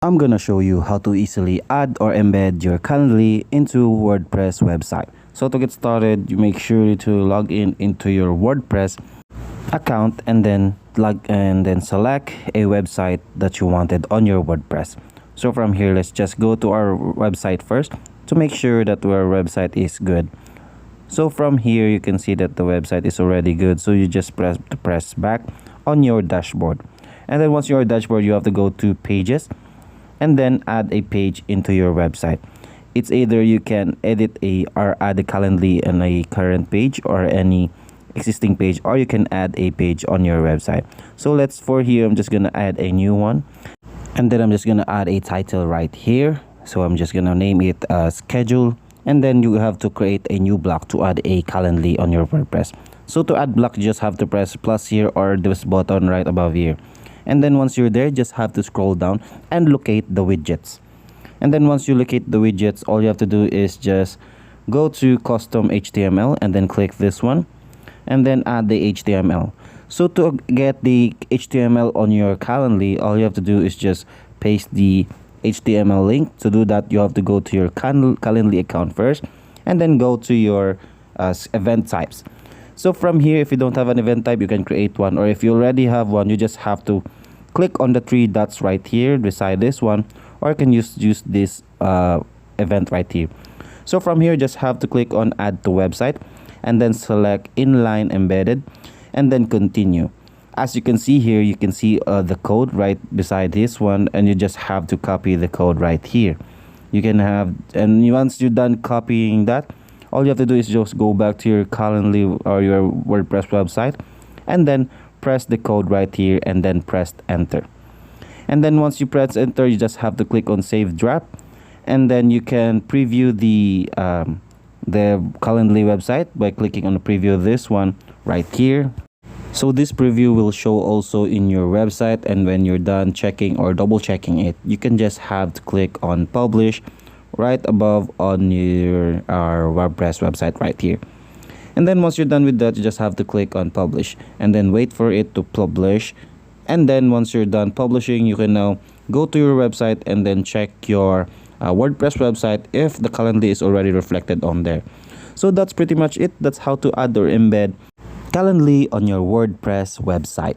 I'm gonna show you how to easily add or embed your Calendly into WordPress website. So to get started, you make sure to log in into your WordPress account and then select a website that you wanted on your WordPress. So from here, let's just go to our website first to make sure that our website is good. So from here, you can see that the website is already good. So you just press back on your dashboard. And then once your dashboard, you have to go to pages and then add a page into your website. It's either you can edit or add a Calendly in a current page or any existing page, or you can add a page on your website. So for here, I'm just gonna add a new one, and then I'm just gonna add a title right here. So I'm just gonna name it schedule, and then you have to create a new block to add a Calendly on your WordPress. So to add block, you just have to press plus here or this button right above here. And then once you're there, just have to scroll down and locate the widgets. And then once you locate the widgets, all you have to do is just go to custom HTML and then click this one and then add the HTML. So to get the HTML on your Calendly, all you have to do is just paste the HTML link. To do that, you have to go to your Calendly account first and then go to your event types. So from here, if you don't have an event type, you can create one, or if you already have one, you just have to click on the three dots right here beside this one, or you can use this event right here. So from here, just have to click on add to website and then select inline embedded and then continue. As you can see here, you can see the code right beside this one, and you just have to copy the code right here. You can have, and once you're done copying that, all you have to do is just go back to your Calendly or your WordPress website and then press the code right here and then press enter. And then once you press enter, you just have to click on save draft, and then you can preview the Calendly website by clicking on the preview of this one right here. So this preview will show also in your website, and when you're done checking or double checking it, you can just have to click on publish right above on our WordPress website right here. And then once you're done with that, you just have to click on publish and then wait for it to publish. And then once you're done publishing, you can now go to your website and then check your WordPress website if the Calendly is already reflected on there. So that's pretty much it. That's how to add or embed Calendly on your WordPress website.